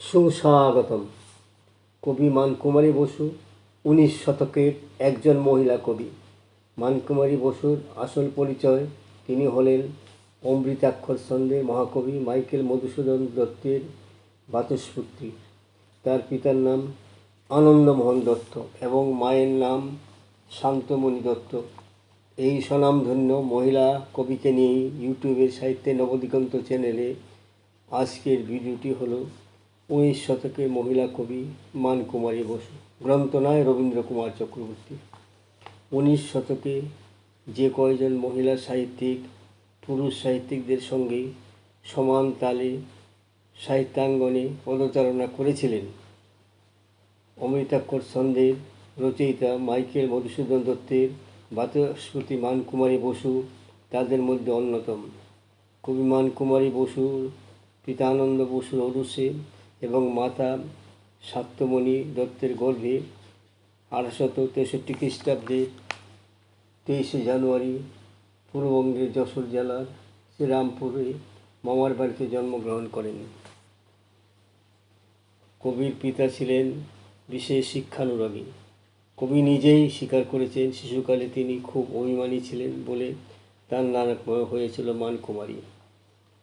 সুস্বাগতম। কবি মানকুমারী বসু 19 শতকের একজন মহিলা কবি। মানকুমারী বসুর আসল পরিচয়, তিনি হলেন অমৃতাক্ষর ছন্দের মহাকবি মাইকেল মধুসূদন দত্তের ভ্রাতুষ্পুত্রী। তার পিতার নাম আনন্দমোহন দত্ত এবং মায়ের নাম শান্তমণি দত্ত। এই স্বনামধন্য মহিলা কবিকে নিয়েই ইউটিউবের সাহিত্যে নবদিগন্ত চ্যানেলে আজকের ভিডিওটি হলো 19 শতকের মহিলা কবি মানকুমারী বসু। গ্রন্থনায় রবীন্দ্র কুমার চক্রবর্তী। 19 শতকে যে কয়জন মহিলা সাহিত্যিক পুরুষ সাহিত্যিকদের সঙ্গে সমান তালে সাহিত্যাঙ্গনে পদচারণা করেছিলেন, অমৃতাক্ষর ছন্দের রচয়িতা মাইকেল মধুসূদন দত্তের ভ্রাতুষ্পুত্রী মানকুমারী বসু তাদের মধ্যে অন্যতম। কবি মানকুমারী বসুর পিতা আনন্দ বসুর ঔরসে এবং মাতা শান্তমণি দত্তের গর্ভে 1863 খ্রিস্টাব্দে 23শে জানুয়ারি পূর্ববঙ্গের যশোর জেলার শ্রীরামপুরে মামার বাড়িতে জন্মগ্রহণ করেন। কবির পিতা ছিলেন বিশেষ শিক্ষানুরাগী। কবি নিজেই স্বীকার করেছেন শিশুকালে তিনি খুব অভিমানী ছিলেন বলে তার নাম হয়েছিল মানকুমারী।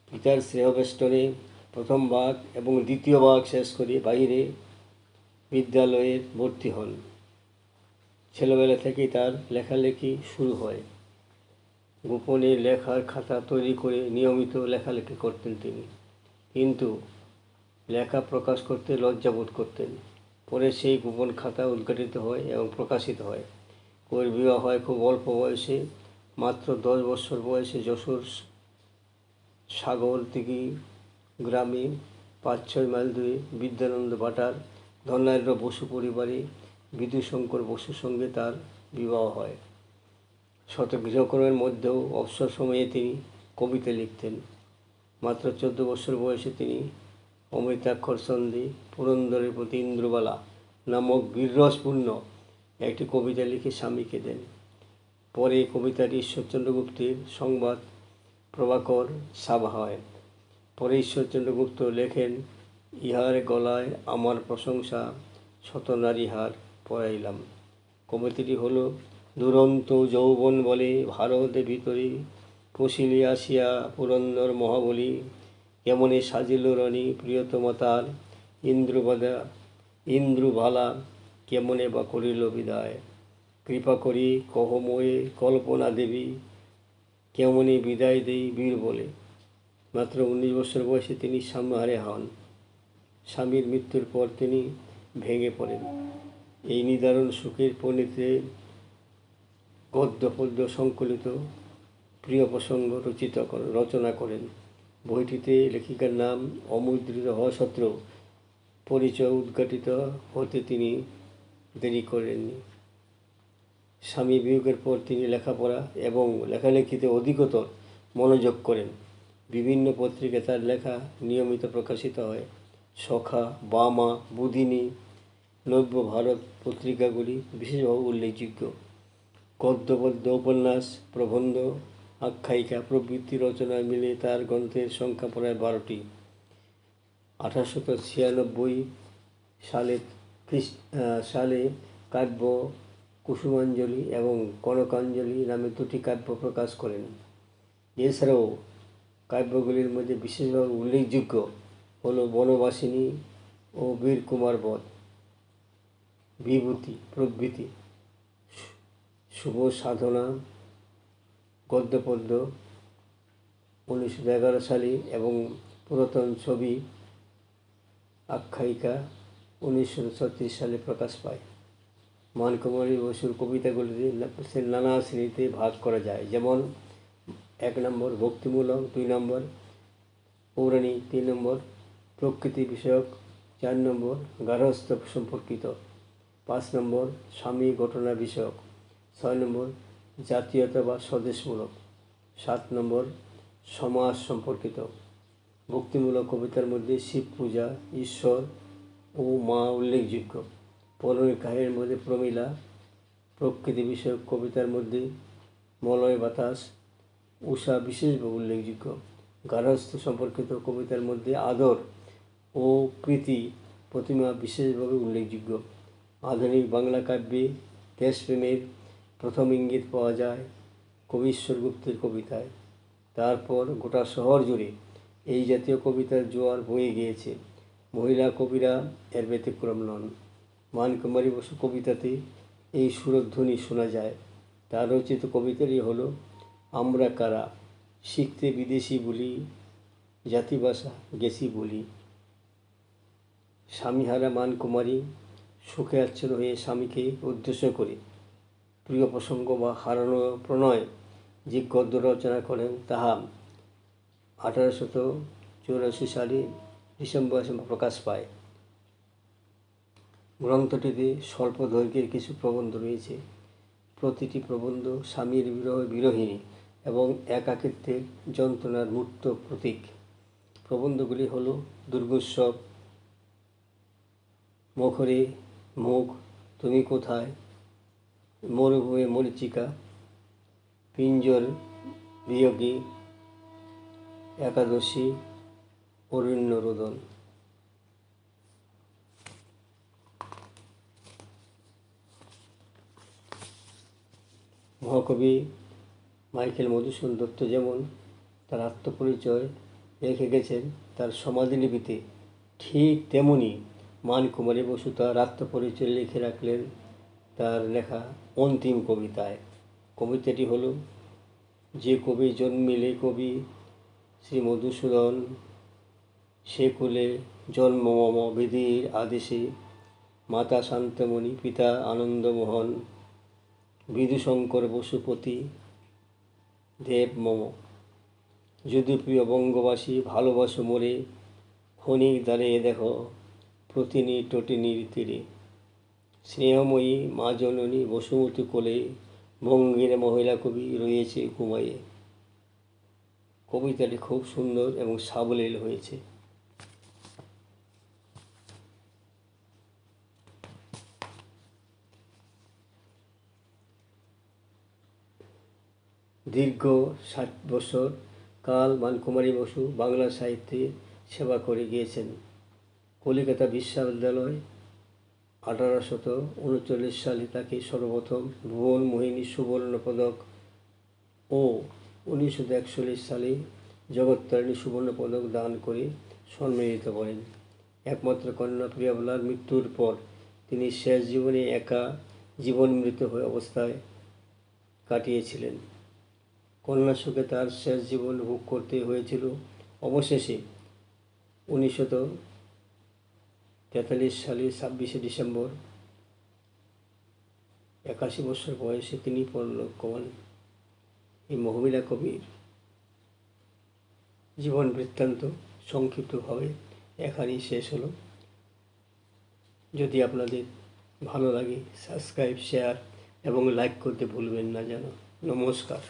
পিতার স্নেহবেষ্টনে প্রথম ভাগ এবং দ্বিতীয় ভাগ শেষ করে বাইরে বিদ্যালয়ে ভর্তি হন। ছেলেবেলা থেকেই তার লেখালেখি শুরু হয়। গোপনে লেখার খাতা তৈরি করে নিয়মিত লেখালেখি করতেন তিনি, কিন্তু লেখা প্রকাশ করতে লজ্জাবোধ করতেন। পরে সেই গোপন খাতা উদ্ঘাটিত হয় এবং প্রকাশিত হয়। কবির বিবাহ হয় খুব অল্প বয়সে, মাত্র 10 বছর বয়সে যশোর সাগরদিঘি গ্রামে 5-6 মাইল দূরে বিদ্যানন্দ ভাটার ধনাঢ্য বসু পরিবারে বিধুশঙ্কর বসুর সঙ্গে তার বিবাহ হয়। শত গৃহকর্মের মধ্যেও অবসর সময়ে তিনি কবিতা লিখতেন। মাত্র 14 বছর বয়সে তিনি অমৃতাক্ষর ছন্দে পুরন্দরের প্রতি ইন্দ্রবালা নামক বীররসপূর্ণ একটি কবিতা লিখে স্বামীকে দেন। পরে কবিতাটি ঈশ্বরচন্দ্র গুপ্তের সংবাদ প্রভাকর ছাপা হয়। পরে ঈশ্বরচন্দ্র গুপ্ত লেখেন, ইহার গলায় আমার প্রশংসা শত নারী হার পরাইলাম। কবিতাটি হলো, দুরন্ত যৌবন বলে ভারতের ভিতরে পশিলে আসিয়া পুরন্দর মহাবলী, কেমনে সাজিল রানী প্রিয়তমা তার ইন্দ্রবালা কেমনে বা করিল বিদায়, কৃপা করি কহময়ে কল্পনা দেবী, কেমনে বিদায় দেই বীর বলে। মাত্র 19 বছর বয়সে তিনি স্বামীহারে হন। স্বামীর মৃত্যুর পর তিনি ভেঙে পড়েন। এই নিদারুণ সুখের পরিণতিতে গদ্য পদ্য সংকলিত প্রিয় প্রসঙ্গ রচনা করেন। বইটিতে লেখিকার নাম অমুদ্রিত হওয়া সত্ত্বেও পরিচয় উদ্ঘাটিত হতে তিনি দেরি করেননি। স্বামী বিয়োগের পর তিনি লেখাপড়া এবং লেখালেখিতে অধিকতর মনোযোগ করেন। বিভিন্ন পত্রিকায় তার লেখা নিয়মিত প্রকাশিত হয়। সখা, বামা, বুধিনী, নব্য ভারত পত্রিকাগুলি বিশেষভাবে উল্লেখযোগ্য। গদ্য পদ্য, উপন্যাস, প্রবন্ধ, আখ্যায়িকা প্রভৃতি রচনা মিলে তার গ্রন্থের সংখ্যা প্রায় 12টি। 1896 সালে কাব্য কুসুমাঞ্জলি এবং কনকাঞ্জলি নামে 2টি কাব্য প্রকাশ করেন। এছাড়াও কাব্যগুলির মধ্যে বিশেষভাবে উল্লেখযোগ্য হল বনবাসিনী ও বীর কুমার বধ, বিভূতি প্রভৃতি। শুভ সাধনা গদ্যপদ্য 1911 সালে এবং পুরাতন ছবি আখ্যায়িকা 1936 সালে প্রকাশ পায়। মানকুমারী বসুর কবিতাগুলিতে নানা শ্রেণীতে ভাগ করা যায়, যেমন 1 নম্বর ভক্তিমূলক, 2 নম্বর পৌরাণিক, 3 নম্বর প্রকৃতি বিষয়ক, 4 নম্বর গার্হস্থ্য সম্পর্কিত, 5 নম্বর স্বামী ঘটনা বিষয়ক, 6 নম্বর জাতীয়তা বা স্বদেশমূলক, 7 নম্বর সমাজ সম্পর্কিত। ভক্তিমূলক কবিতার মধ্যে শিব পূজা, ঈশ্বর ও মা উল্লেখযোগ্য। পৌরাণিক কাহিনীর মধ্যে প্রমীলা। প্রকৃতি বিষয়ক কবিতার মধ্যে মলয় বাতাস, উষা বিশেষভাবে উল্লেখযোগ্য। গার্হস্থ্য সম্পর্কিত কবিতার মধ্যে আদর ও ও প্রীতি প্রতিমা বিশেষভাবে উল্লেখযোগ্য। আধুনিক বাংলা কাব্যে দেশপ্রেমের প্রথম ইঙ্গিত পাওয়া যায় কবীশ্বর গুপ্তের কবিতায়। তারপর গোটা শহর জুড়ে এই জাতীয় কবিতার জোয়ার বয়ে গিয়েছে। মহিলা কবিরা এর ব্যতিক্রম নন। মানকুমারী বসু কবিতাতে এই সুরধ্বনি শোনা যায়। তার রচিত কবিতাটি হলো আমরা কারা, শিখতে বিদেশি বলি, জাতিভাষা গেছি বলি। স্বামীহারা মানকুমারী সুখে আচ্ছন্ন হয়ে স্বামীকে উদ্দেশ্য করে প্রিয় প্রসঙ্গ বা হারানো প্রণয় যে গদ্য রচনা করেন তাহা 1884 সালে ডিসেম্বর প্রকাশ পায়। গ্রন্থটিতে স্বল্প দৈর্ঘ্যের কিছু প্রবন্ধ রয়েছে। প্রতিটি প্রবন্ধ স্বামীর বিরহিণী এবং একাকিত্বের যন্ত্রণার মূর্ত প্রতীক। প্রবন্ধগুলি হল দুর্গোৎসব, মুখরে মুখ, তুমি কোথায়, মরুভূমি মরীচিকা, পিঞ্জর বিয়োগী, একাদশী, অরণ্য রোদন। মহাকবি মাইকেল মধুসূদন দত্ত যেমন তার আত্মপরিচয় রেখে গেছেন তার সমাধিলিপিতে, ঠিক তেমনি মানকুমারী বসু তার আত্মপরিচয় লিখে রাখলেন তার লেখা অন্তিম কবিতায়। কবিতাটি হল যে কবি জন্মিলে কবি শ্রী মধুসূদন, সে কুলে জন্ম মম বিধির আদেশে, মাতা শান্তমণি পিতা আনন্দমোহন, বিধুশঙ্কর বসুপতি দেব মম। যদি প্রিয় বঙ্গবাসী ভালোবাসো মোরে, ক্ষণিক দাঁড়িয়ে দেখো প্রতিনি টটিনির তীরে, স্নেহময়ী মা জননী বসুমতী কোলে, বঙ্গের মহিলা কবি রয়েছে ঘুমায়ে। কবিতাটি খুব সুন্দর এবং সাবলীল হয়েছে। দীর্ঘ 60 বছর কাল মানকুমারী বসু বাংলা সাহিত্যে সেবা করে গিয়েছেন। কলিকাতা বিশ্ববিদ্যালয় 1839 সালে তাকে সর্বপ্রথম ভুবন মোহিনী সুবর্ণ পদক ও 1941 সালে জগত্তারিণী সুবর্ণ পদক দান করে সম্মানিত করেন। একমাত্র কন্যা প্রিয়াবালার মৃত্যুর পর তিনি শেষ জীবনে একা জীবনমৃত হয়ে অবস্থায় কাটিয়েছিলেন। কন্যা সুখে তার শেষ জীবন ভোগ করতে হয়েছিল। অবশেষে 1943 সালে 26 ডিসেম্বর 81 বছর বয়সে তিনি পরলোক গমন। এই মহিলা কবির জীবন বৃত্তান্ত সংক্ষিপ্তভাবে এখানেই শেষ হলো। যদি আপনাদের ভালো লাগে সাবস্ক্রাইব, শেয়ার এবং লাইক করতে ভুলবেন না যেন। নমস্কার।